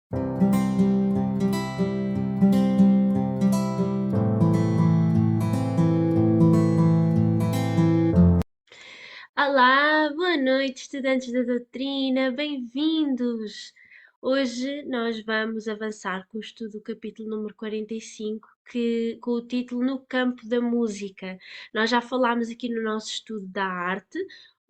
Olá, boa noite, estudantes da doutrina, bem-vindos! Hoje nós vamos avançar com o estudo do capítulo número 45, com o título No Campo da Música. Nós já falámos aqui no nosso estudo da arte,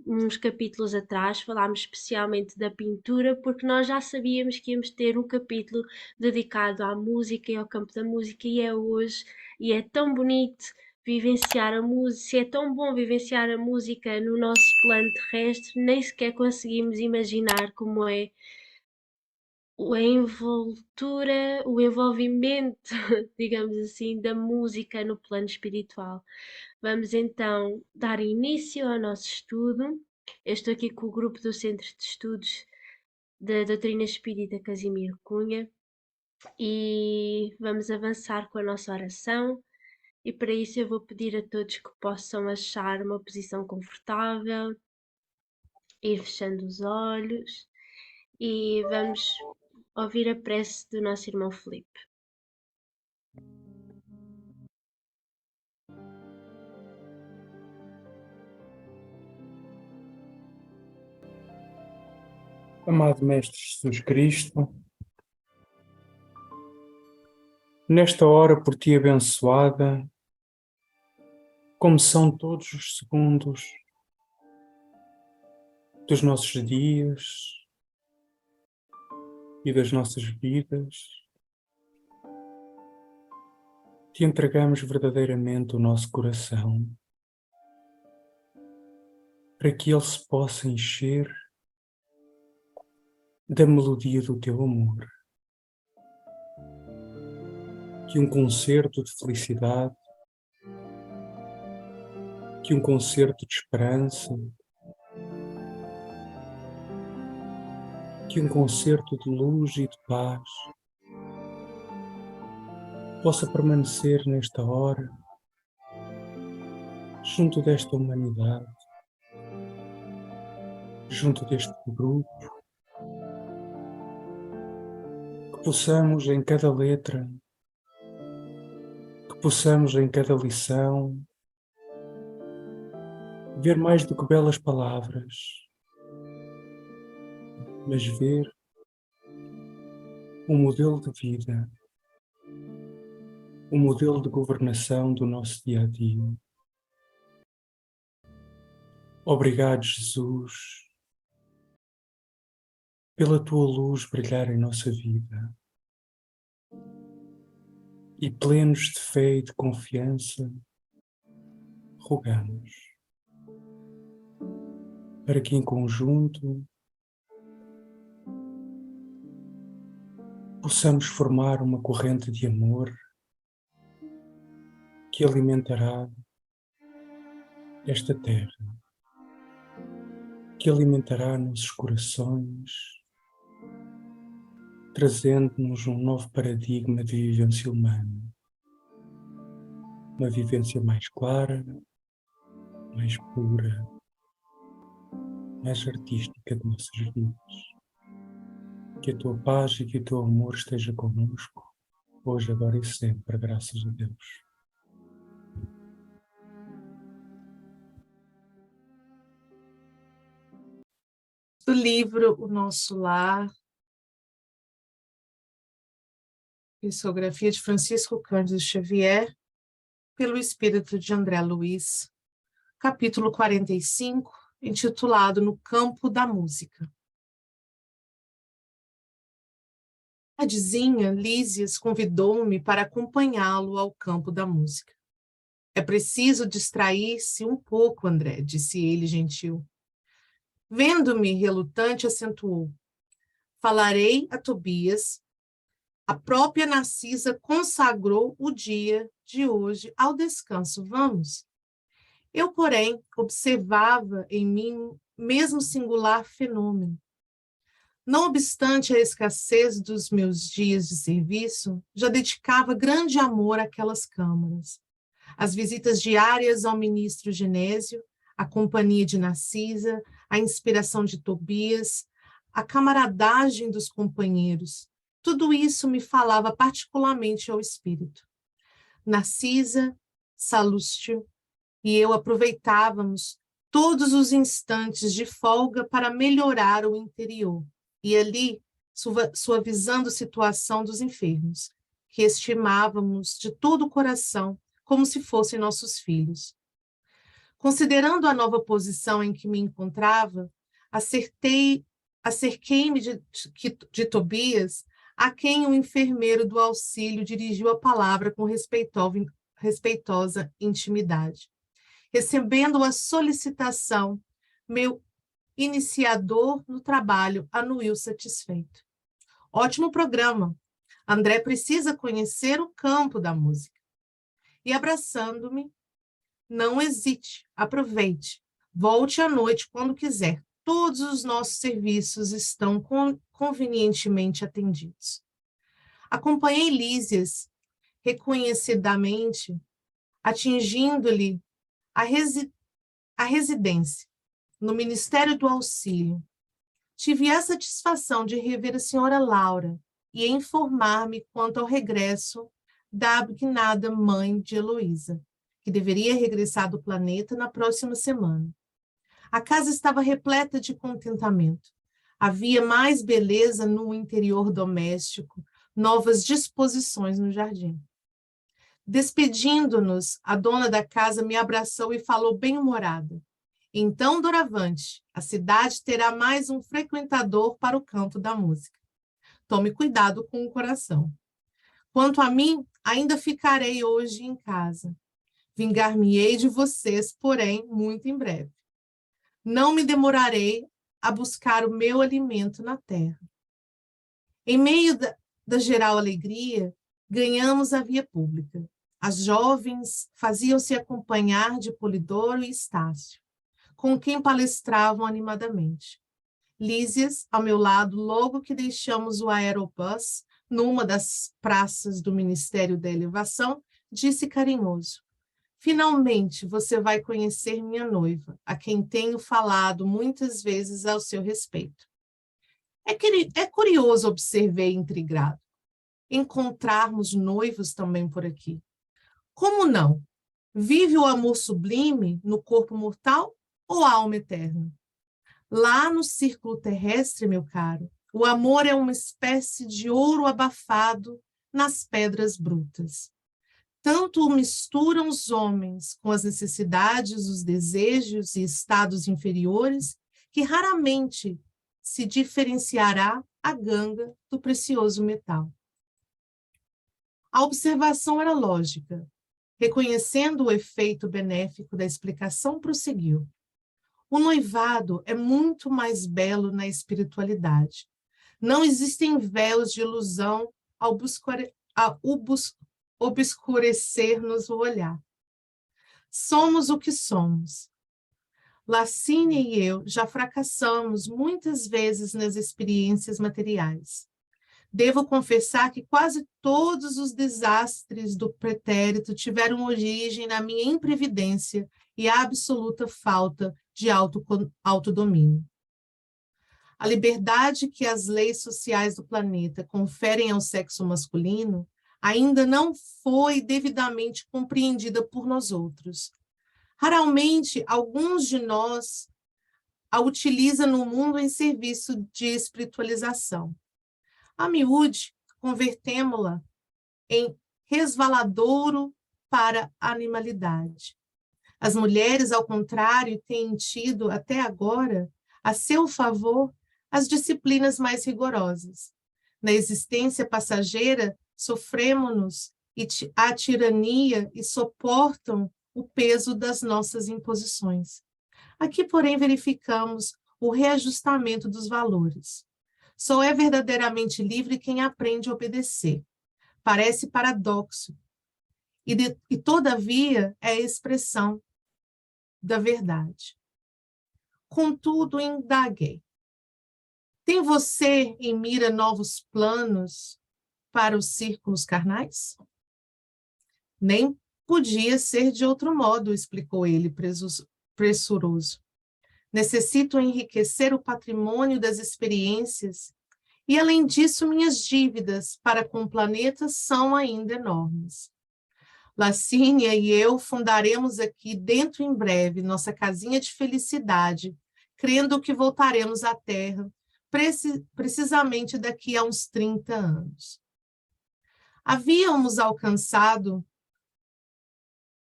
uns capítulos atrás, falámos especialmente da pintura, porque nós já sabíamos que íamos ter um capítulo dedicado à música e ao campo da música, e é hoje, e é tão bonito vivenciar a música, é tão bom vivenciar a música no nosso plano terrestre, nem sequer conseguimos imaginar como é a envoltura, o envolvimento, digamos assim, da música no plano espiritual. Vamos então dar início ao nosso estudo. Eu estou aqui com o grupo do Centro de Estudos da Doutrina Espírita Casimiro Cunha e vamos avançar com a nossa oração. E para isso eu vou pedir a todos que possam achar uma posição confortável, ir fechando os olhos e vamos ouvir a prece do nosso irmão Felipe. Amado Mestre Jesus Cristo, nesta hora por Ti abençoada, como são todos os segundos dos nossos dias e das nossas vidas, Te entregamos verdadeiramente o nosso coração, para que ele se possa encher da melodia do Teu amor. Que um concerto de felicidade, que um concerto de esperança, que um concerto de luz e de paz possa permanecer nesta hora, junto desta humanidade, junto deste grupo, que possamos em cada letra, que possamos em cada lição, ver mais do que belas palavras, mas ver um modelo de vida, um modelo de governação do nosso dia-a-dia. Obrigado, Jesus, pela Tua luz brilhar em nossa vida. E plenos de fé e de confiança, rogamos para que em conjunto possamos formar uma corrente de amor que alimentará esta terra, que alimentará nossos corações, trazendo-nos um novo paradigma de vivência humana, uma vivência mais clara, mais pura, mais artística de nossas vidas. Que a Tua paz e que o Teu amor esteja connosco, hoje, agora e sempre, graças a Deus. Do livro O Nosso Lar, psicografia de Francisco Cândido Xavier, pelo espírito de André Luiz, capítulo 45, intitulado No Campo da Música. A Dizinha Lísias convidou-me para acompanhá-lo ao campo da música. É preciso distrair-se um pouco, André, disse ele gentil. Vendo-me relutante, acentuou. Falarei a Tobias. A própria Narcisa consagrou o dia de hoje ao descanso. Vamos? Eu, porém, observava em mim mesmo singular fenômeno. Não obstante a escassez dos meus dias de serviço, já dedicava grande amor àquelas câmaras. As visitas diárias ao ministro Genésio, a companhia de Narcisa, a inspiração de Tobias, a camaradagem dos companheiros, Tudo isso me falava particularmente ao espírito. Narcisa, Salustio e eu aproveitávamos todos os instantes de folga para melhorar o interior, e ali suavizando a situação dos enfermos, que estimávamos de todo o coração, como se fossem nossos filhos. Considerando a nova posição em que me encontrava, acerquei-me de Tobias, a quem o enfermeiro do auxílio dirigiu a palavra com respeitosa intimidade. Recebendo a solicitação, meu iniciador no trabalho anuiu satisfeito. Ótimo programa. André precisa conhecer o campo da música. E abraçando-me, não hesite, aproveite. Volte à noite quando quiser. Todos os nossos serviços estão convenientemente atendidos. Acompanhei Lísias reconhecidamente, atingindo-lhe a residência no Ministério do Auxílio. Tive a satisfação de rever a senhora Laura e informar-me quanto ao regresso da abnegada mãe de Heloísa, que deveria regressar do planeta na próxima semana. A casa estava repleta de contentamento. Havia mais beleza no interior doméstico, novas disposições no jardim. Despedindo-nos, a dona da casa me abraçou e falou bem-humorada. Então, doravante, a cidade terá mais um frequentador para o campo da música. Tome cuidado com o coração. Quanto a mim, ainda ficarei hoje em casa. Vingar-me-ei de vocês, porém, muito em breve. Não me demorarei a buscar o meu alimento na terra. Em meio da geral alegria, ganhamos a via pública. As jovens faziam-se acompanhar de Polidoro e Estácio, com quem palestravam animadamente. Lísias, ao meu lado, logo que deixamos o aerobus, numa das praças do Ministério da Elevação, disse carinhoso: finalmente você vai conhecer minha noiva, a quem tenho falado muitas vezes ao seu respeito. É curioso, observei intrigado, encontrarmos noivos também por aqui. Como não? Vive o amor sublime no corpo mortal ou a alma eterna? Lá no círculo terrestre, meu caro, o amor é uma espécie de ouro abafado nas pedras brutas. Tanto o misturam os homens com as necessidades, os desejos e estados inferiores, que raramente se diferenciará a ganga do precioso metal. A observação era lógica. Reconhecendo o efeito benéfico da explicação, prosseguiu. O noivado é muito mais belo na espiritualidade. Não existem véus de ilusão a obscurecer-nos o olhar. Somos o que somos. Lacínia e eu já fracassamos muitas vezes nas experiências materiais. Devo confessar que quase todos os desastres do pretérito tiveram origem na minha imprevidência e absoluta falta de autodomínio. A liberdade que as leis sociais do planeta conferem ao sexo masculino ainda não foi devidamente compreendida por nós outros. Raramente, alguns de nós a utilizam no mundo em serviço de espiritualização. A miúde, convertemo-la em resvaladouro para a animalidade. As mulheres, ao contrário, têm tido, até agora, a seu favor, as disciplinas mais rigorosas. Na existência passageira, sofremos-nos a tirania e suportam o peso das nossas imposições. Aqui, porém, verificamos o reajustamento dos valores. Só é verdadeiramente livre quem aprende a obedecer. Parece paradoxo. E todavia, é a expressão da verdade. Contudo, indaguei. Tem você em mira novos planos para os círculos carnais? Nem podia ser de outro modo, explicou ele pressuroso. Necessito enriquecer o patrimônio das experiências E, além disso, minhas dívidas para com o planeta são ainda enormes. Lacínia e eu fundaremos aqui dentro em breve nossa casinha de felicidade, crendo que voltaremos à Terra precisamente daqui a uns 30 anos. Havíamos alcançado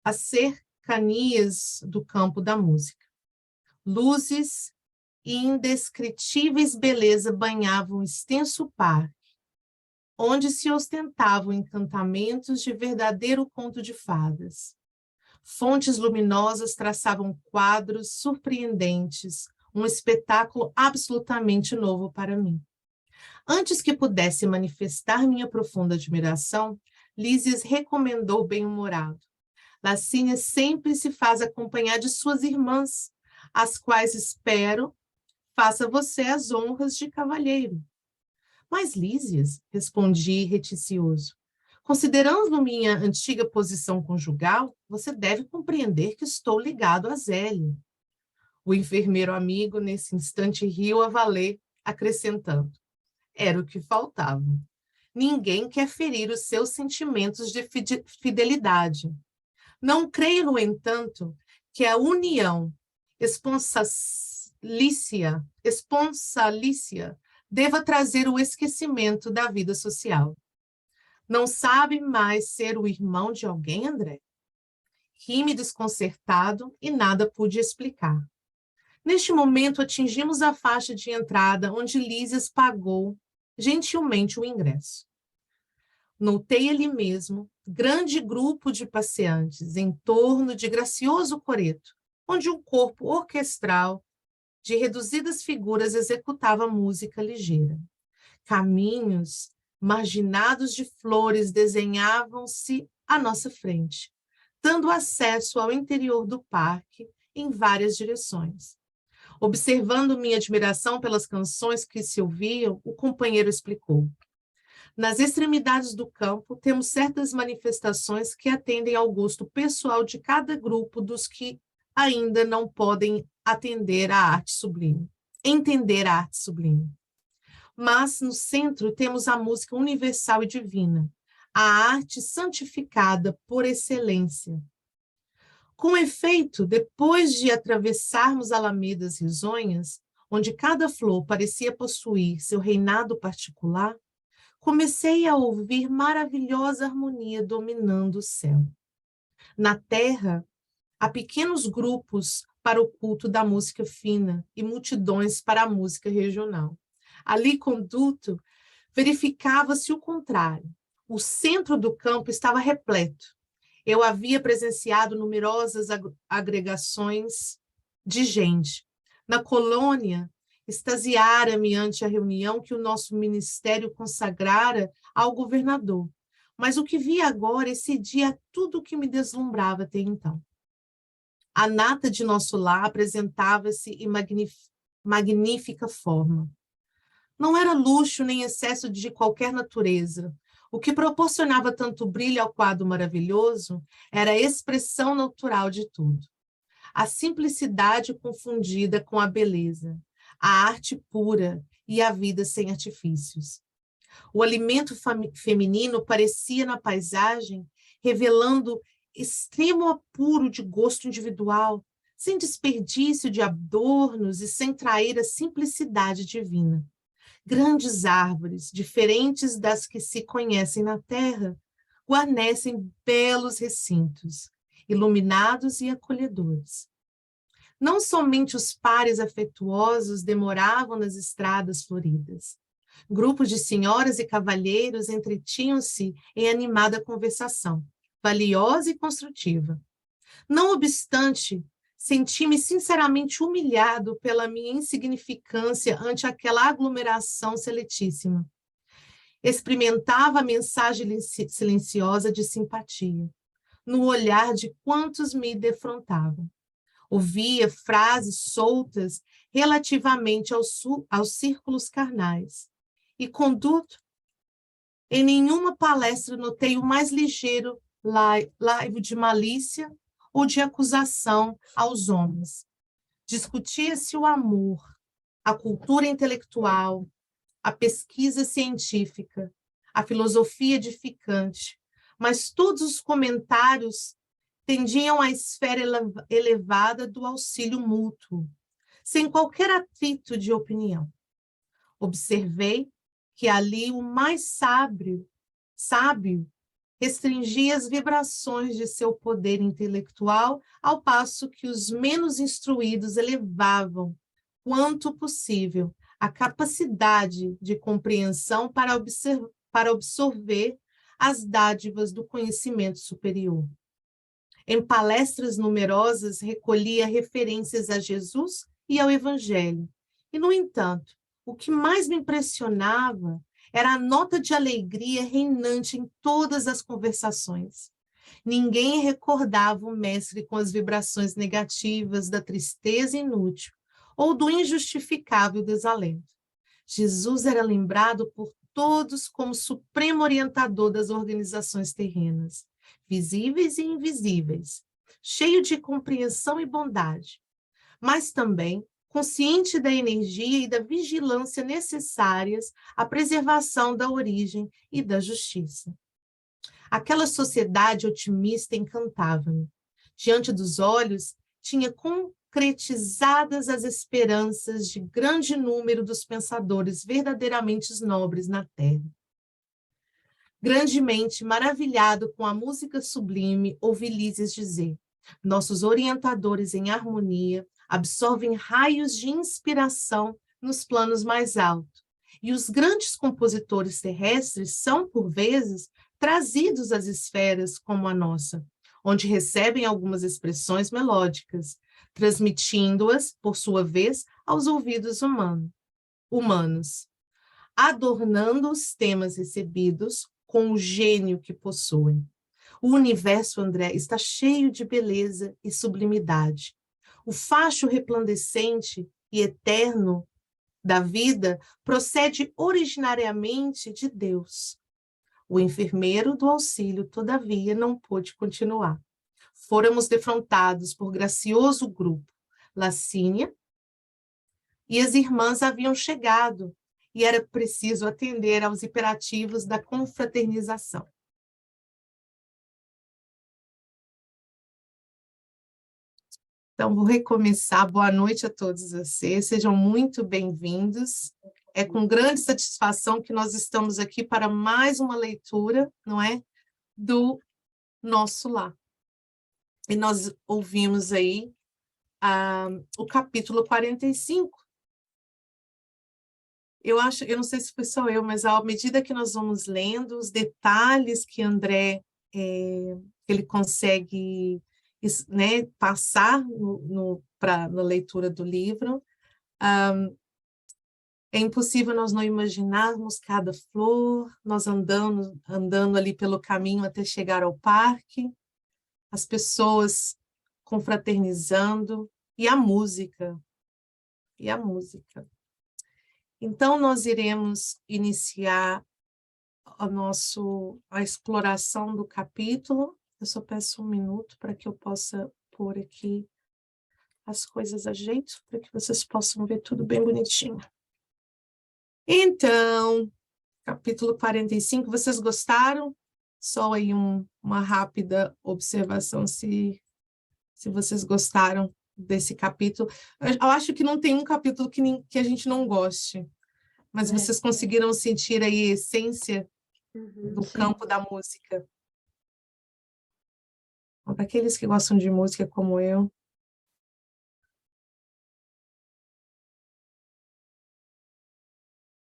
as cercanias do campo da música. Luzes e indescritíveis beleza banhavam o extenso parque, onde se ostentavam encantamentos de verdadeiro conto de fadas. Fontes luminosas traçavam quadros surpreendentes, um espetáculo absolutamente novo para mim. Antes que pudesse manifestar minha profunda admiração, Lísias recomendou bem-humorado. Lacínia sempre se faz acompanhar de suas irmãs, as quais espero faça você as honras de cavalheiro. Mas, Lísias, respondi reticioso, considerando minha antiga posição conjugal, você deve compreender que estou ligado a Zélio. O enfermeiro amigo, nesse instante, riu a valer, acrescentando. Era o que faltava. Ninguém quer ferir os seus sentimentos de fidelidade. Não creio, no entanto, que a união esponsalícia deva trazer o esquecimento da vida social. Não sabe mais ser o irmão de alguém, André? Ri-me desconcertado e nada pude explicar. Neste momento, atingimos a faixa de entrada, onde Lísias pagou gentilmente o ingresso. Notei ali mesmo grande grupo de passeantes em torno de gracioso coreto, onde um corpo orquestral de reduzidas figuras executava música ligeira. Caminhos marginados de flores desenhavam-se à nossa frente, dando acesso ao interior do parque em várias direções. Observando minha admiração pelas canções que se ouviam, o companheiro explicou. Nas extremidades do campo, temos certas manifestações que atendem ao gosto pessoal de cada grupo dos que ainda não podem entender a arte sublime. Mas, no centro, temos a música universal e divina, a arte santificada por excelência. Com efeito, depois de atravessarmos alamedas risonhas, onde cada flor parecia possuir seu reinado particular, comecei a ouvir maravilhosa harmonia dominando o céu. Na terra, há pequenos grupos para o culto da música fina e multidões para a música regional. Ali, conduto, verificava-se o contrário. O centro do campo estava repleto. Eu havia presenciado numerosas agregações de gente. Na colônia, extasiara-me ante a reunião que o nosso ministério consagrara ao governador. Mas o que vi agora excedia tudo o que me deslumbrava até então. A nata de nosso lar apresentava-se em magnífica forma. Não era luxo nem excesso de qualquer natureza. O que proporcionava tanto brilho ao quadro maravilhoso era a expressão natural de tudo. A simplicidade confundida com a beleza, a arte pura e a vida sem artifícios. O alimento feminino parecia na paisagem, revelando extremo apuro de gosto individual, sem desperdício de adornos e sem trair a simplicidade divina. Grandes árvores, diferentes das que se conhecem na terra, guarnecem belos recintos, iluminados e acolhedores. Não somente os pares afetuosos demoravam nas estradas floridas. Grupos de senhoras e cavalheiros entretinham-se em animada conversação, valiosa e construtiva. Não obstante, senti-me sinceramente humilhado pela minha insignificância ante aquela aglomeração seletíssima. Experimentava a mensagem silenciosa de simpatia, no olhar de quantos me defrontavam. Ouvia frases soltas relativamente aos círculos carnais. E, contudo, em nenhuma palestra notei o mais ligeiro laivo de malícia ou de acusação aos homens. Discutia-se o amor, a cultura intelectual, a pesquisa científica, a filosofia edificante, mas todos os comentários tendiam à esfera elevada do auxílio mútuo, sem qualquer atrito de opinião. Observei que ali o mais sábio restringia as vibrações de seu poder intelectual, ao passo que os menos instruídos elevavam, quanto possível, a capacidade de compreensão para absorver as dádivas do conhecimento superior. Em palestras numerosas, recolhia referências a Jesus e ao Evangelho. E, no entanto, o que mais me impressionava era a nota de alegria reinante em todas as conversações. Ninguém recordava o mestre com as vibrações negativas da tristeza inútil ou do injustificável desalento. Jesus era lembrado por todos como supremo orientador das organizações terrenas, visíveis e invisíveis, cheio de compreensão e bondade, mas também consciente da energia e da vigilância necessárias à preservação da origem e da justiça. Aquela sociedade otimista encantava-me. Diante dos olhos, tinha concretizadas as esperanças de grande número dos pensadores verdadeiramente nobres na Terra. Grandemente maravilhado com a música sublime, ouvi Lísias dizer: nossos orientadores em harmonia absorvem raios de inspiração nos planos mais altos, e os grandes compositores terrestres são, por vezes, trazidos às esferas como a nossa, onde recebem algumas expressões melódicas, transmitindo-as, por sua vez, aos ouvidos humanos, adornando os temas recebidos com o gênio que possuem. O universo, André, está cheio de beleza e sublimidade. O facho resplandecente e eterno da vida procede originariamente de Deus. O enfermeiro do auxílio, todavia, não pôde continuar. Fôramos defrontados por gracioso grupo. Lacínia e as irmãs haviam chegado, e era preciso atender aos imperativos da confraternização. Então, vou recomeçar. Boa noite a todos vocês, sejam muito bem-vindos. É com grande satisfação que nós estamos aqui para mais uma leitura, não é? Do Nosso Lar. E nós ouvimos aí o capítulo 45. Eu não sei se foi só eu, mas à medida que nós vamos lendo, os detalhes que André ele consegue, né, passar na leitura do livro, é impossível nós não imaginarmos cada flor, nós andando ali pelo caminho até chegar ao parque, as pessoas confraternizando, e a música. Então, nós iremos iniciar a exploração do capítulo. Eu só peço um minuto para que eu possa pôr aqui as coisas a jeito, para que vocês possam ver tudo bem bonitinho. Então, capítulo 45, vocês gostaram? Só aí uma rápida observação, se vocês gostaram desse capítulo. Eu acho que não tem um capítulo que a gente não goste, mas vocês conseguiram sentir aí a essência do campo da música. Para aqueles que gostam de música como eu.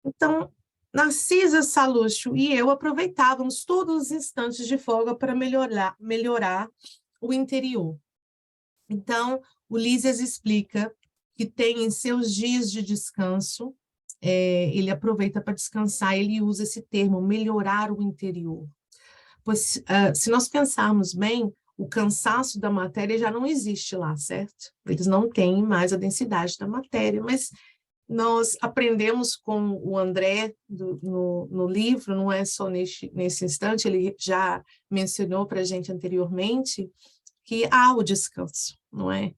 Então, Narcisa, Salúcio e eu aproveitávamos todos os instantes de folga para melhorar o interior. Então, o Lísias explica que tem em seus dias de descanso, ele aproveita para descansar, ele usa esse termo, melhorar o interior. Pois, se nós pensarmos bem, o cansaço da matéria já não existe lá, certo? Eles não têm mais a densidade da matéria, mas nós aprendemos com o André no livro, não é só nesse instante, ele já mencionou para a gente anteriormente, que há o descanso, não é?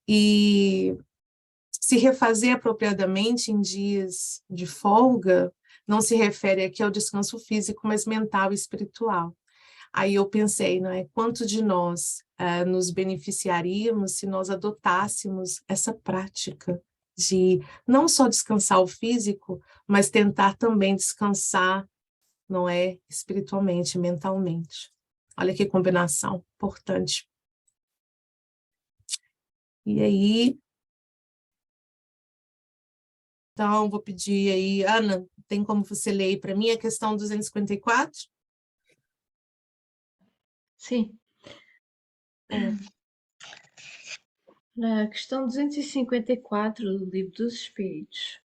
E Se refazer apropriadamente em dias de folga não se refere aqui ao descanso físico, mas mental e espiritual. Aí eu pensei, não é? Quanto de nós nos beneficiaríamos se nós adotássemos essa prática de não só descansar o físico, mas tentar também descansar, não é? Espiritualmente, mentalmente. Olha que combinação importante. E aí, então, vou pedir aí, Ana, tem como você ler aí para mim a questão 254? Sim. Na questão 254 do Livro dos Espíritos.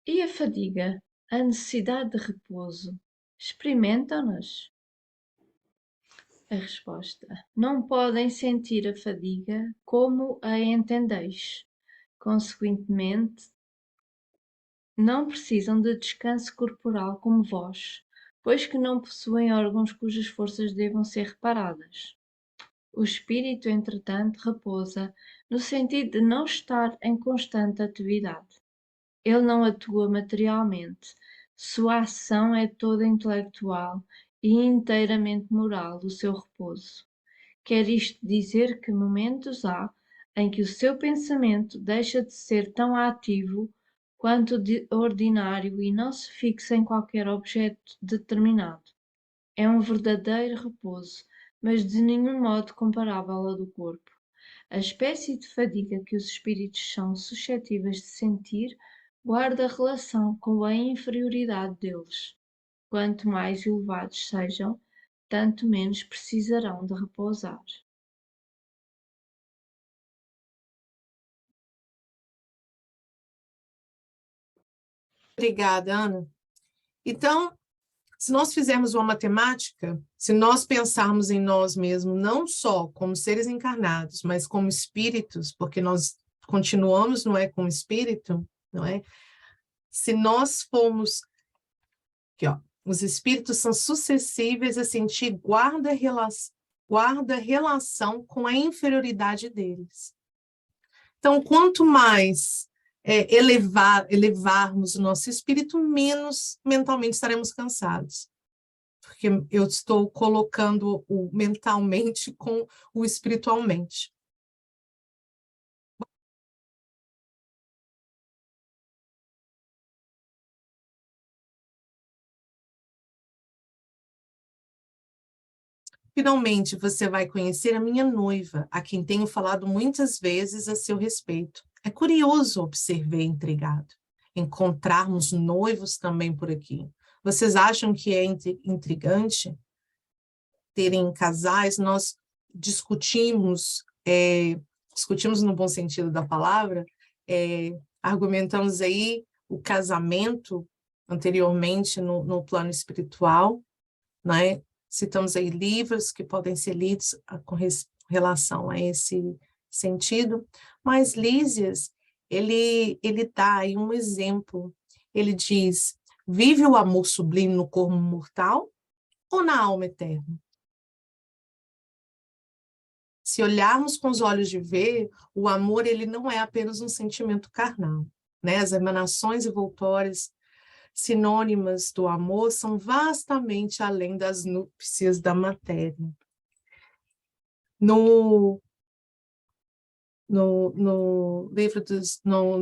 E a fadiga, a necessidade de repouso, experimentam-nas? A resposta: não podem sentir a fadiga como a entendeis. Consequentemente, não precisam de descanso corporal como vós, pois que não possuem órgãos cujas forças devam ser reparadas. O espírito, entretanto, repousa no sentido de não estar em constante atividade. Ele não atua materialmente. Sua ação é toda intelectual e inteiramente moral, o seu repouso. Quer isto dizer que momentos há em que o seu pensamento deixa de ser tão ativo quanto de ordinário e não se fixa em qualquer objeto determinado. É um verdadeiro repouso, mas de nenhum modo comparável ao do corpo. A espécie de fadiga que os espíritos são suscetíveis de sentir guarda relação com a inferioridade deles. Quanto mais elevados sejam, tanto menos precisarão de repousar. Obrigada, Ana. Então, se nós fizermos uma matemática, se nós pensarmos em nós mesmos, não só como seres encarnados, mas como espíritos, porque nós continuamos, não é, como espírito, não é? Se nós formos, aqui, ó, os espíritos são suscetíveis a sentir guarda relação com a inferioridade deles. Então, quanto mais elevarmos o nosso espírito, menos mentalmente estaremos cansados. Porque eu estou colocando o mentalmente com o espiritualmente. Finalmente, você vai conhecer a minha noiva, a quem tenho falado muitas vezes a seu respeito. É curioso, observei intrigado, encontrarmos noivos também por aqui. Vocês acham que é intrigante terem casais? Nós discutimos, discutimos no bom sentido da palavra, argumentamos aí o casamento anteriormente no plano espiritual, né? Citamos aí livros que podem ser lidos com relação a esse sentido, mas Lísias, ele dá aí um exemplo, ele diz, vive o amor sublime no corpo mortal ou na alma eterna? Se olharmos com os olhos de ver, o amor ele não é apenas um sentimento carnal, né? As emanações envoltórias sinônimas do amor são vastamente além das núpcias da matéria. No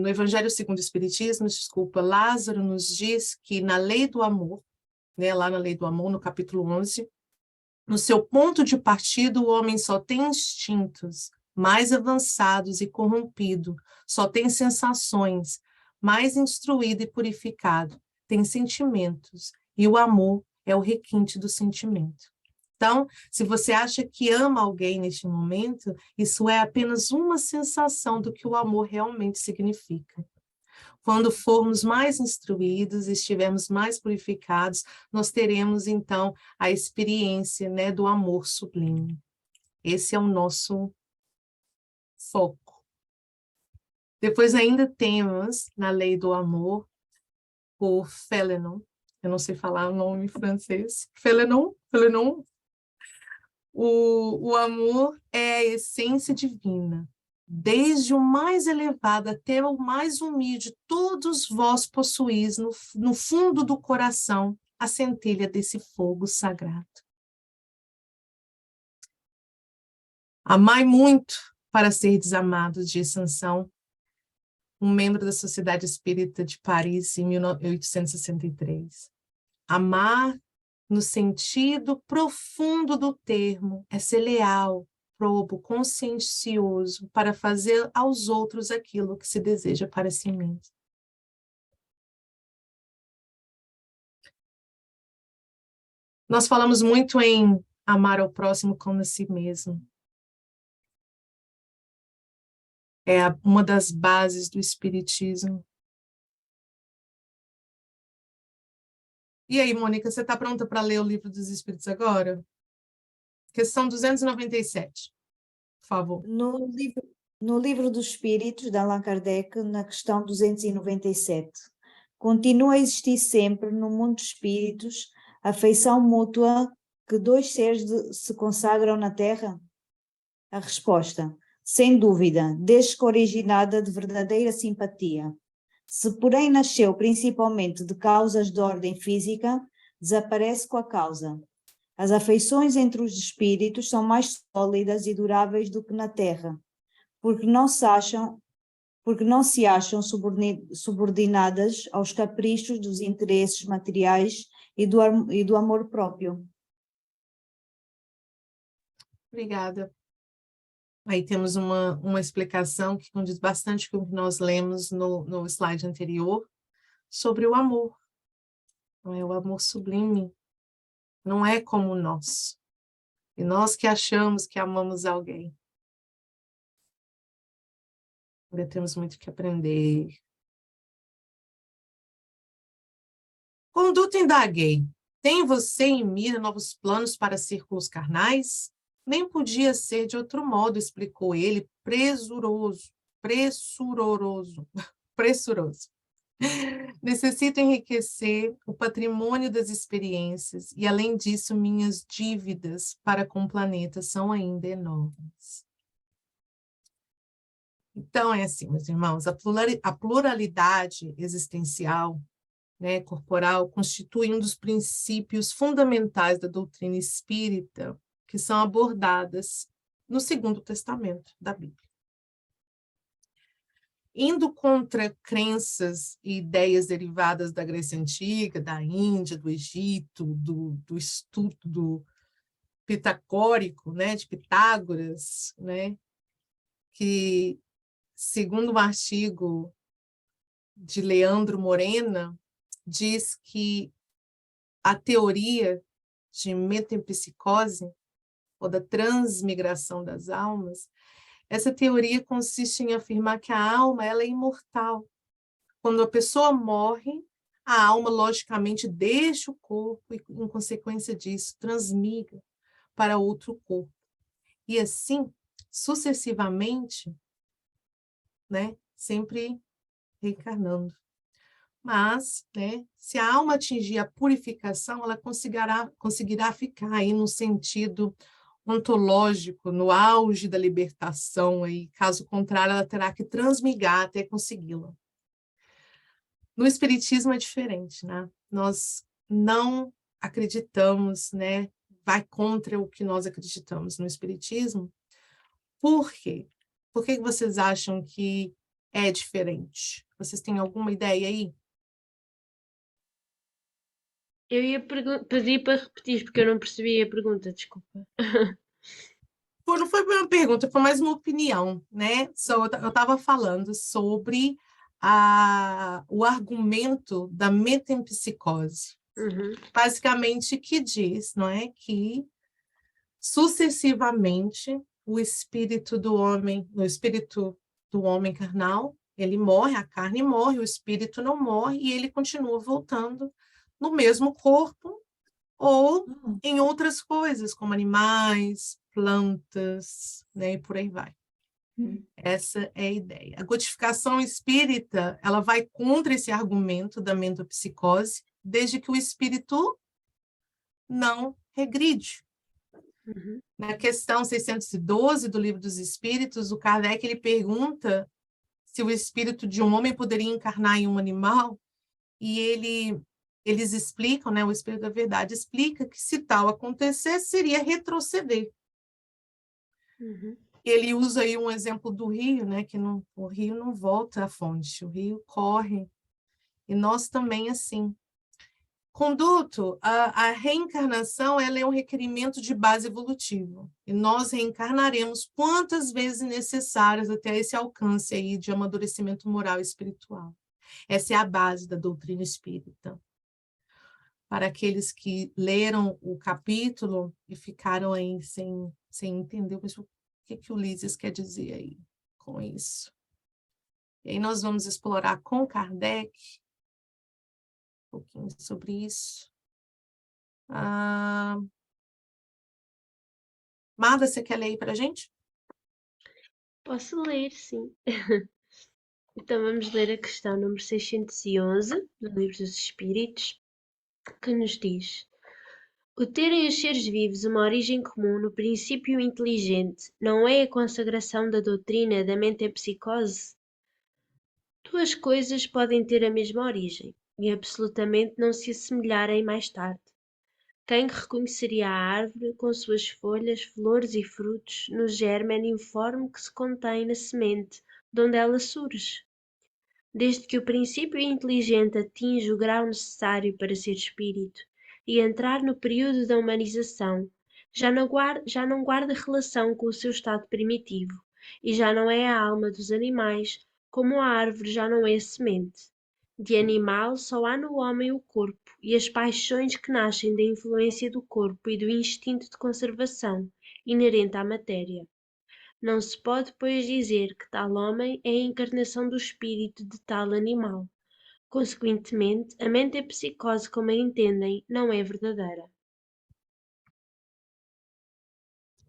Evangelho segundo o Espiritismo, desculpa, Lázaro nos diz que na lei do amor, né, lá na lei do amor, no capítulo 11, no seu ponto de partida, o homem só tem instintos mais avançados e corrompido, só tem sensações, mais instruído e purificado, tem sentimentos, e o amor é o requinte do sentimento. Então, se você acha que ama alguém neste momento, isso é apenas uma sensação do que o amor realmente significa. Quando formos mais instruídos, estivermos mais purificados, nós teremos, então, a experiência, né, do amor sublime. Esse é o nosso foco. Depois ainda temos, na lei do amor, por Félenon. Eu não sei falar o nome em francês. Félenon. O amor é a essência divina. desde o mais elevado até o mais humilde, todos vós possuís no fundo do coração a centelha desse fogo sagrado. Amai muito para ser desamados, diz Sansão, um membro da Sociedade Espírita de Paris, em 1863. Amar, no sentido profundo do termo, é ser leal, probo, consciencioso, para fazer aos outros aquilo que se deseja para si mesmo. Nós falamos muito em amar ao próximo como a si mesmo. É uma das bases do Espiritismo. E aí, Mônica, você está pronta para ler o Livro dos Espíritos agora? Questão 297, por favor. No livro dos Espíritos, de Allan Kardec, na questão 297, continua a existir sempre no mundo dos espíritos a afeição mútua que dois seres se consagram na Terra? A resposta, sem dúvida, desde que originada de verdadeira simpatia. Se, porém, nasceu principalmente de causas de ordem física, desaparece com a causa. As afeições entre os espíritos são mais sólidas e duráveis do que na Terra, porque não se acham subordinadas aos caprichos dos interesses materiais e do amor próprio. Obrigada. Aí temos uma explicação que condiz bastante com o que nós lemos no slide anterior, sobre o amor. Não é o amor sublime, não é como o nosso. E nós que achamos que amamos alguém. Ainda temos muito que aprender. Conduta indaguei. Tem você em mira novos planos para círculos carnais? Nem podia ser de outro modo, explicou ele, pressuroso. Necessito enriquecer o patrimônio das experiências e, além disso, minhas dívidas para com o planeta são ainda enormes. Então, é assim, meus irmãos, a pluralidade existencial, né, corporal, constitui um dos princípios fundamentais da doutrina espírita, que são abordadas no Segundo Testamento da Bíblia. Indo contra crenças e ideias derivadas da Grécia Antiga, da Índia, do Egito, do estudo pitagórico, né, de Pitágoras, né, que, segundo um artigo de Leandro Morena, diz que a teoria de metempsicose, ou da transmigração das almas, essa teoria consiste em afirmar que a alma ela é imortal. Quando a pessoa morre, a alma, logicamente, deixa o corpo e, em consequência disso, transmigra para outro corpo. E assim, sucessivamente, né, sempre reencarnando. Mas, né, se a alma atingir a purificação, ela conseguirá ficar aí no sentido ontológico, no auge da libertação, aí, caso contrário, ela terá que transmigrar até consegui-la. No Espiritismo é diferente, né? Nós não acreditamos, né? Vai contra o que nós acreditamos no Espiritismo. Por quê? Por que vocês acham que é diferente? Vocês têm alguma ideia aí? Eu ia pedir para repetir, porque eu não percebi a pergunta, desculpa. Não foi uma pergunta, foi mais uma opinião, né? Eu estava falando sobre o argumento da metempsicose. Uhum. Basicamente, que diz, não é, que sucessivamente o espírito do homem carnal, ele morre, a carne morre, o espírito não morre e ele continua voltando no mesmo corpo ou em outras coisas, como animais, plantas, né, e por aí vai. Essa é a ideia. A codificação espírita, ela vai contra esse argumento da metempsicose, desde que o espírito não regride. Uhum. Na questão 612 do Livro dos Espíritos, o Kardec ele pergunta se o espírito de um homem poderia encarnar em um animal, e eles explicam, né, o Espírito da Verdade explica que se tal acontecesse, seria retroceder. Uhum. Ele usa aí um exemplo do rio, né, que o rio não volta à fonte, o rio corre, e nós também assim. Conduto, a reencarnação ela é um requerimento de base evolutiva, e nós reencarnaremos quantas vezes necessárias até esse alcance aí de amadurecimento moral e espiritual. Essa é a base da doutrina espírita. Para aqueles que leram o capítulo e ficaram aí sem entender, mas o que o Ulisses quer dizer aí com isso? E aí nós vamos explorar com Kardec um pouquinho sobre isso. Mada, você quer ler aí para a gente? Posso ler, sim. Então vamos ler a questão número 611 do Livro dos Espíritos, que nos diz: o terem os seres vivos uma origem comum no princípio inteligente não é a consagração da doutrina da metempsicose? Duas coisas podem ter a mesma origem e absolutamente não se assemelharem mais tarde. Quem reconheceria a árvore com suas folhas, flores e frutos no gérmen informe que se contém na semente de onde ela surge? Desde que o princípio inteligente atinge o grau necessário para ser espírito e entrar no período da humanização, já não guarda relação com o seu estado primitivo, e já não é a alma dos animais, como a árvore já não é a semente. De animal só há no homem o corpo e as paixões que nascem da influência do corpo e do instinto de conservação, inerente à matéria. Não se pode, pois, dizer que tal homem é a encarnação do espírito de tal animal. Consequentemente, a metempsicose como a entendem não é verdadeira.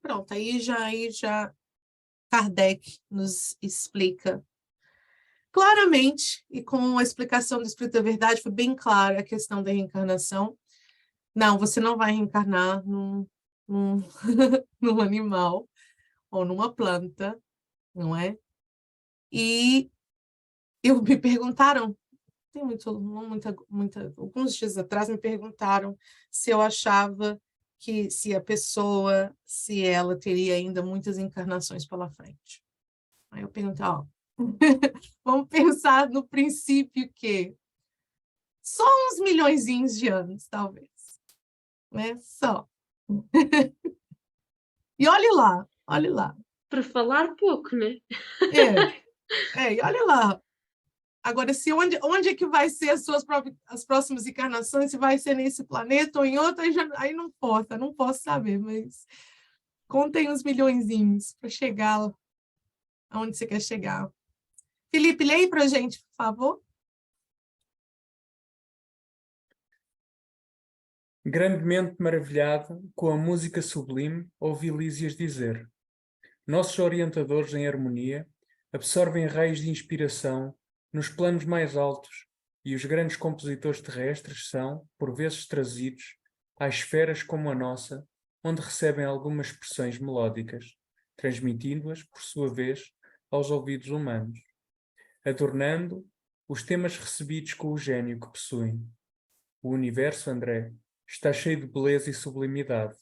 Pronto, aí já Kardec nos explica claramente, e com a explicação do Espírito da Verdade, foi bem clara a questão da reencarnação. Não, você não vai reencarnar num, num animal ou numa planta, não é? E me perguntaram, tem alguns dias atrás me perguntaram se eu achava que se ela teria ainda muitas encarnações pela frente. Aí eu perguntei, ó, vamos pensar no princípio que só uns milhõezinhos de anos, talvez, né? Só. E olhe lá. Para falar pouco, né? E olha lá. Agora, se onde é que vai ser as próximas encarnações? Se vai ser nesse planeta ou em outro, aí não posso saber, mas contem uns milhõezinhos para chegar aonde você quer chegar. Felipe, leia para a gente, por favor. Grandemente maravilhado com a música sublime, ouvi Lísias dizer: nossos orientadores em harmonia absorvem raios de inspiração nos planos mais altos, e os grandes compositores terrestres são, por vezes, trazidos às esferas como a nossa, onde recebem algumas expressões melódicas, transmitindo-as, por sua vez, aos ouvidos humanos, adornando os temas recebidos com o gênio que possuem. O universo, André, está cheio de beleza e sublimidade.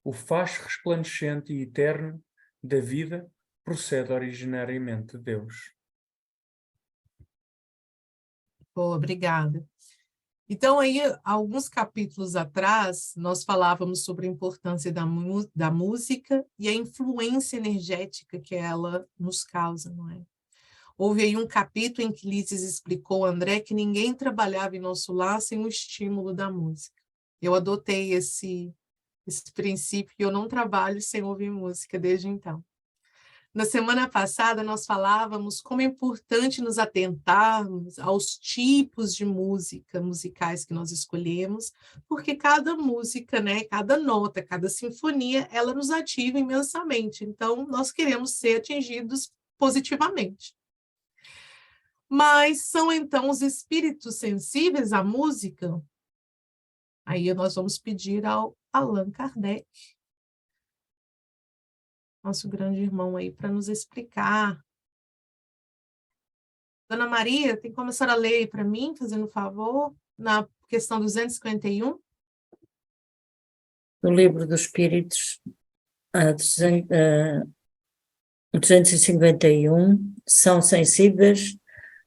O faz resplandecente e eterno da vida procede originariamente de Deus. Boa, obrigada. Então, aí, alguns capítulos atrás, nós falávamos sobre a importância da música e a influência energética que ela nos causa, não é? Houve aí um capítulo em que Lísias explicou, André, que ninguém trabalhava em nosso lar sem o estímulo da música. Eu adotei esse princípio e eu não trabalho sem ouvir música desde então. Na semana passada, nós falávamos como é importante nos atentarmos aos tipos de musicais que nós escolhemos, porque cada música, né, cada nota, cada sinfonia, ela nos ativa imensamente. Então, nós queremos ser atingidos positivamente. Mas são, então, os espíritos sensíveis à música? Aí nós vamos pedir ao Allan Kardec nosso grande irmão aí, para nos explicar. Dona Maria, tem como a senhora ler aí para mim, fazendo um favor, na questão 251? No Livro dos Espíritos, a 251, são sensíveis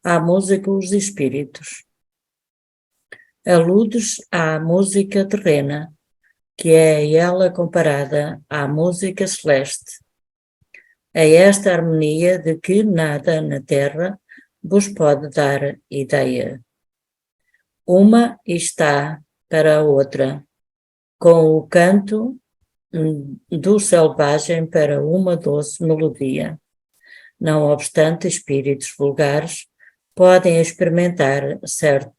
à música os espíritos. Aludes à música terrena, que é ela comparada à música celeste. A esta harmonia de que nada na terra vos pode dar ideia. Uma está para a outra, com o canto do selvagem para uma doce melodia. Não obstante, espíritos vulgares podem experimentar certo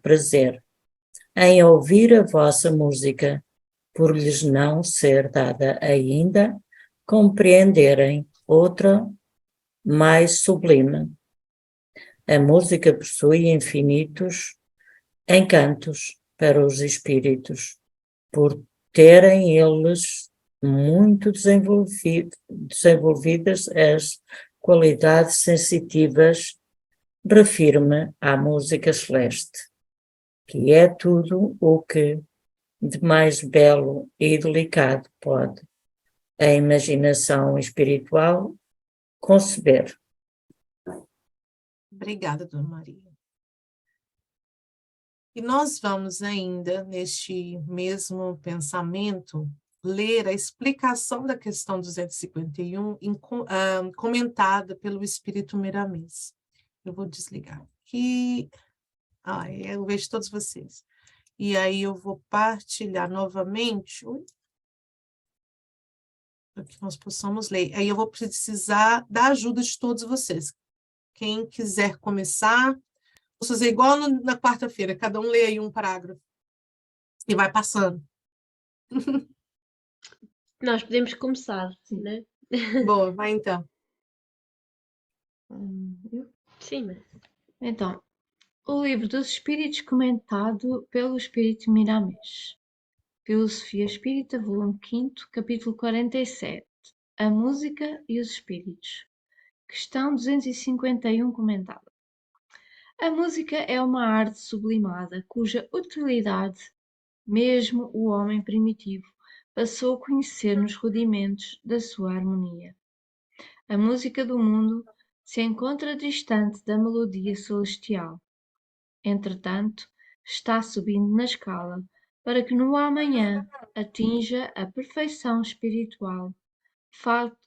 prazer em ouvir a vossa música, por lhes não ser dada ainda compreenderem outra mais sublime. A música possui infinitos encantos para os espíritos, por terem eles muito desenvolvidas as qualidades sensitivas, refirme à música celeste, que é tudo o que de mais belo e delicado pode a imaginação espiritual conceber. Obrigada, Dona Maria. E nós vamos ainda, neste mesmo pensamento, ler a explicação da questão 251, comentada pelo Espírito Miramês. Eu vou desligar aqui. Eu vejo todos vocês. E aí eu vou partilhar novamente, para que nós possamos ler. Aí eu vou precisar da ajuda de todos vocês. Quem quiser começar, vou fazer igual na quarta-feira, cada um lê aí um parágrafo e vai passando. Nós podemos começar, né? Boa, vai então. Sim, mas... Então, o Livro dos Espíritos comentado pelo Espírito Miramês. Filosofia Espírita, volume 5, capítulo 47. A música e os espíritos. Questão 251 comentada. A música é uma arte sublimada, cuja utilidade mesmo o homem primitivo passou a conhecer nos rudimentos da sua harmonia. A música do mundo se encontra distante da melodia celestial. Entretanto, está subindo na escala para que no amanhã atinja a perfeição espiritual, facto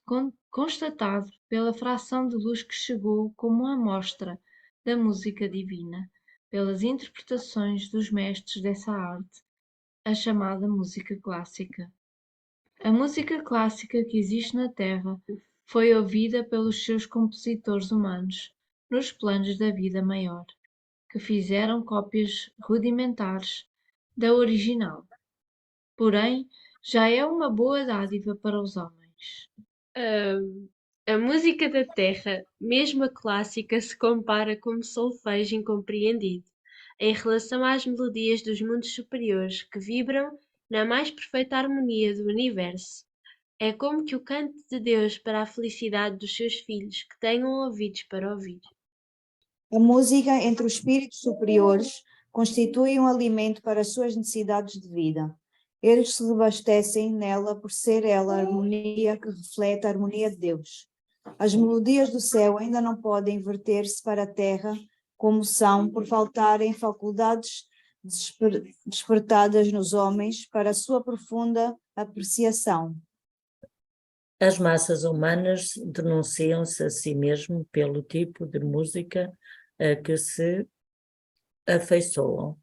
constatado pela fração de luz que chegou como amostra da música divina, pelas interpretações dos mestres dessa arte, a chamada música clássica. A música clássica que existe na Terra foi ouvida pelos seus compositores humanos nos planos da vida maior, que fizeram cópias rudimentares da original. Porém, já é uma boa dádiva para os homens. A música da terra, mesmo a clássica, se compara como solfejo incompreendido, em relação às melodias dos mundos superiores que vibram na mais perfeita harmonia do universo. É como que o canto de Deus para a felicidade dos seus filhos que tenham ouvidos para ouvir. A música entre os espíritos superiores constitui um alimento para as suas necessidades de vida. Eles se abastecem nela por ser ela a harmonia que reflete a harmonia de Deus. As melodias do céu ainda não podem verter-se para a terra como são por faltarem faculdades despertadas nos homens para a sua profunda apreciação. As massas humanas denunciam-se a si mesmo pelo tipo de música a que se afeiçoam,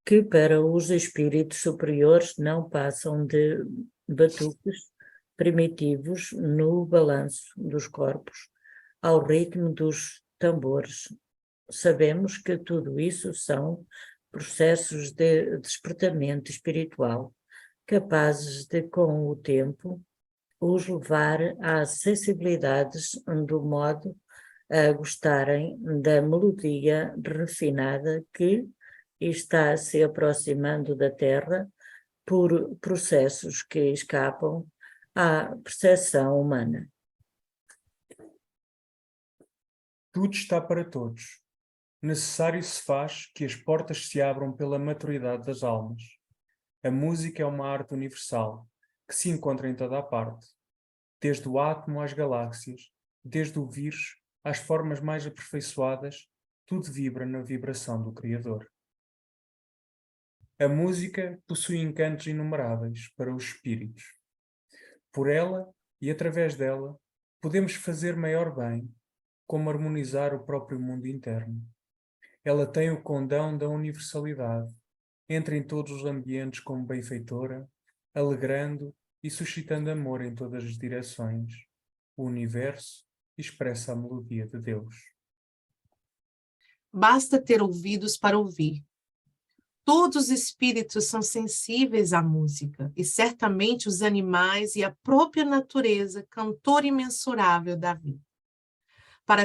que para os espíritos superiores não passam de batuques primitivos no balanço dos corpos, ao ritmo dos tambores. Sabemos que tudo isso são processos de despertamento espiritual, capazes de, com o tempo, os levar às sensibilidades do modo a gostarem da melodia refinada que está se aproximando da Terra por processos que escapam à percepção humana. Tudo está para todos. Necessário se faz que as portas se abram pela maturidade das almas. A música é uma arte universal, que se encontra em toda a parte. Desde o átomo às galáxias, desde o vírus às formas mais aperfeiçoadas, tudo vibra na vibração do Criador. A música possui encantos inumeráveis para os espíritos. Por ela e através dela, podemos fazer maior bem, como harmonizar o próprio mundo interno. Ela tem o condão da universalidade, entra em todos os ambientes como benfeitora, alegrando e suscitando amor em todas as direções. O universo expressa a melodia de Deus. Basta ter ouvidos para ouvir. Todos os espíritos são sensíveis à música, e certamente os animais e a própria natureza, cantor imensurável da vida. Para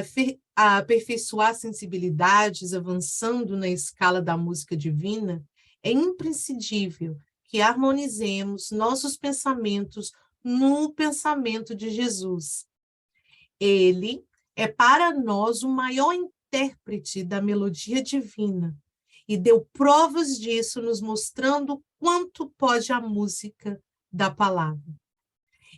aperfeiçoar sensibilidades, avançando na escala da música divina, é imprescindível que harmonizemos nossos pensamentos no pensamento de Jesus. Ele é para nós o maior intérprete da melodia divina e deu provas disso, nos mostrando quanto pode a música da palavra.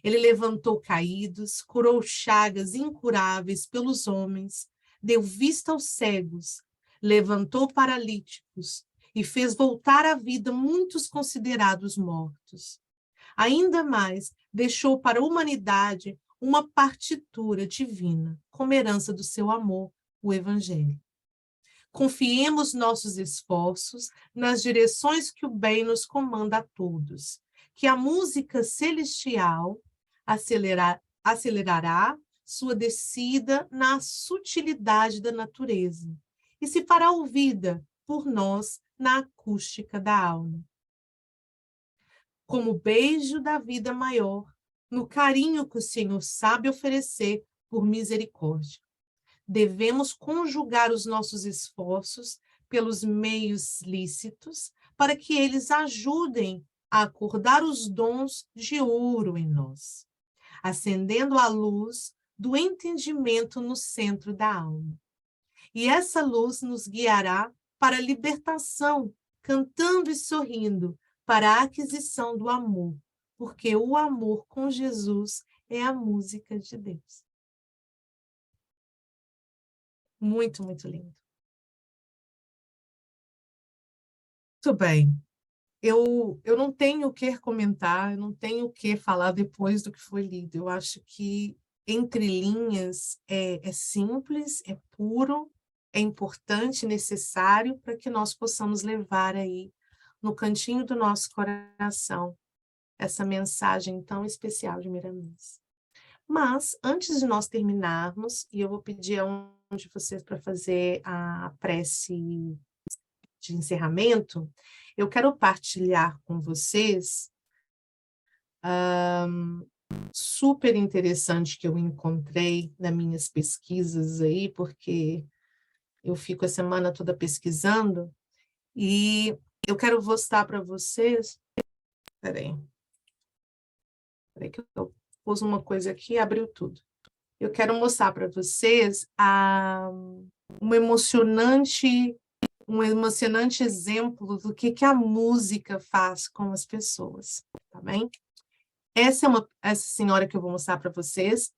Ele levantou caídos, curou chagas incuráveis pelos homens, deu vista aos cegos, levantou paralíticos e fez voltar à vida muitos considerados mortos. Ainda mais, deixou para a humanidade uma partitura divina, como herança do seu amor, o Evangelho. Confiemos nossos esforços nas direções que o bem nos comanda a todos, que a música celestial acelerará sua descida na sutilidade da natureza e se fará ouvida por nós na acústica da alma. Como beijo da vida maior, no carinho que o Senhor sabe oferecer por misericórdia. Devemos conjugar os nossos esforços pelos meios lícitos para que eles ajudem a acordar os dons de ouro em nós, acendendo a luz do entendimento no centro da alma. E essa luz nos guiará para a libertação, cantando e sorrindo, para a aquisição do amor, porque o amor com Jesus é a música de Deus. Muito, muito lindo. Muito bem. Eu não tenho o que comentar, eu não tenho o que falar depois do que foi lido. Eu acho que, entre linhas, é simples, é puro, é importante, necessário para que nós possamos levar aí, no cantinho do nosso coração, essa mensagem tão especial de Miramês. Mas, antes de nós terminarmos, e eu vou pedir a um de vocês para fazer a prece de encerramento, eu quero partilhar com vocês super interessante que eu encontrei nas minhas pesquisas aí, porque eu fico a semana toda pesquisando, e eu quero mostrar para vocês. Peraí que eu pus uma coisa aqui e abriu tudo. Eu quero mostrar para vocês um emocionante exemplo do que a música faz com as pessoas, tá bem? Essa senhora que eu vou mostrar para vocês,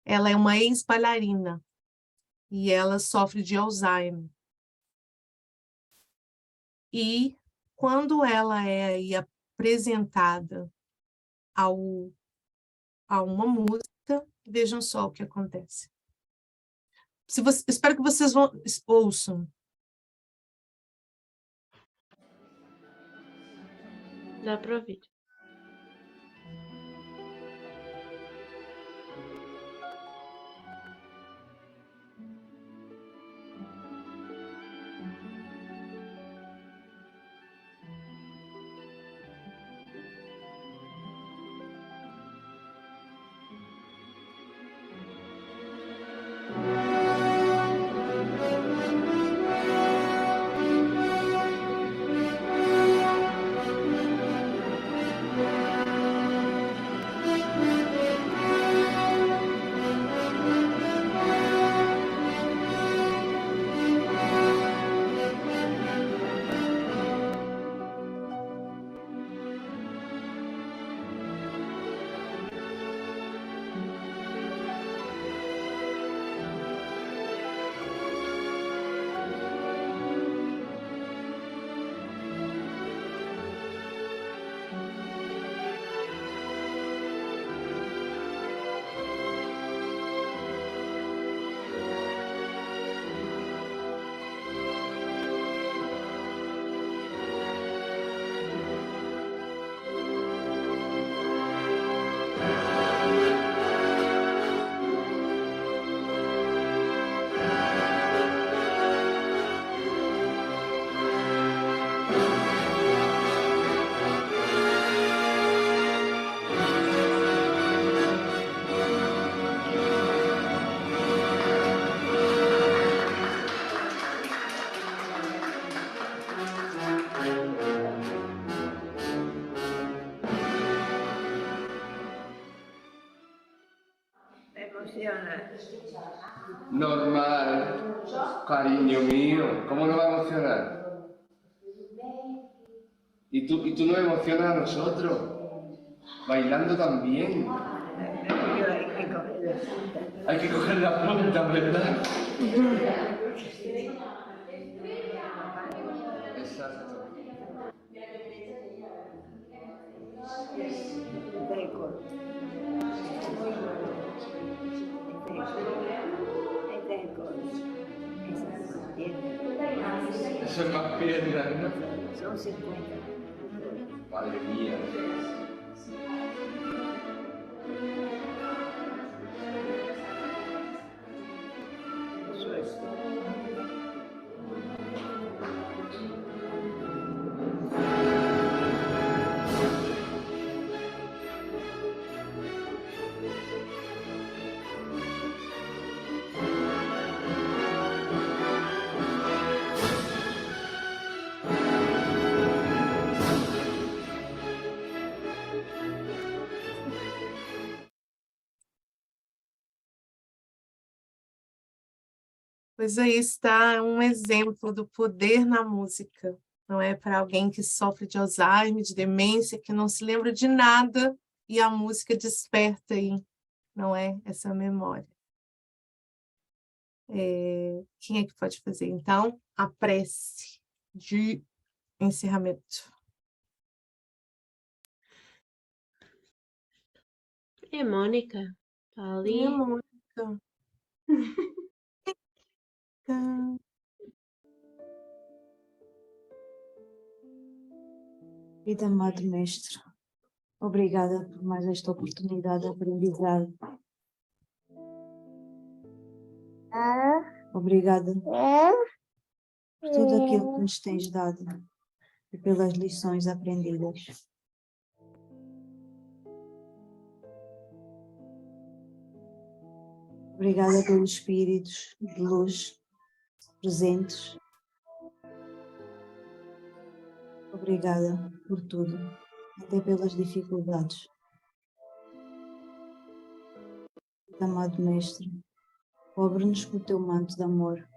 ela é uma ex-bailarina e ela sofre de Alzheimer. E quando ela é aí apresentada a uma música, vejam só o que acontece. Espero que vocês ouçam. Dá para ouvir. emociona. Normal, cariño mío, ¿cómo no va a emocionar? ¿Y tú no emocionas a nosotros? Bailando también. Pero hay que coger la punta. Hay que coger la punta, ¿verdad? Exacto. Récord. Muy bueno. Hay récord. Esas son piernas. Eso es más piernas, ¿no? Son 50. Madre mía. Suerte. Pois aí está um exemplo do poder na música, não é? Para alguém que sofre de Alzheimer, de demência, que não se lembra de nada, e a música desperta aí, não é? Essa memória. Quem é que pode fazer, então, a prece de encerramento? É a Mónica. Está ali. Mônica. Querido amado Mestre, obrigada por mais esta oportunidade de aprendizado. Obrigada por tudo aquilo que nos tens dado e pelas lições aprendidas. Obrigada pelos espíritos de luz presentes. Obrigada por tudo, até pelas dificuldades. Amado Mestre, cobre-nos com o teu manto de amor,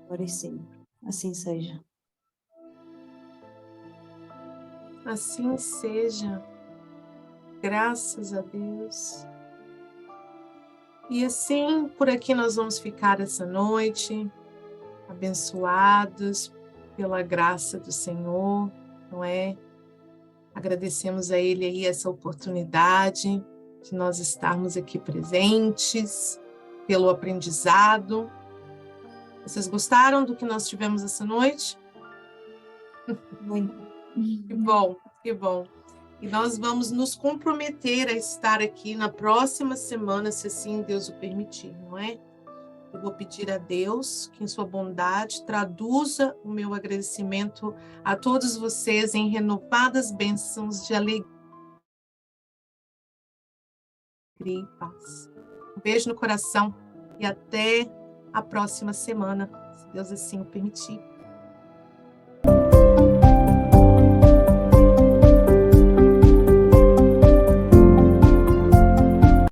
agora e sempre. Assim seja. Assim seja. Graças a Deus. E assim, por aqui nós vamos ficar essa noite, abençoados pela graça do Senhor, não é? Agradecemos a Ele aí essa oportunidade de nós estarmos aqui presentes, pelo aprendizado. Vocês gostaram do que nós tivemos essa noite? Muito. Que bom, que bom. E nós vamos nos comprometer a estar aqui na próxima semana, se assim Deus o permitir, não é? Eu vou pedir a Deus que, em sua bondade, traduza o meu agradecimento a todos vocês em renovadas bênçãos de alegria e paz. Um beijo no coração e até a próxima semana, se Deus assim o permitir.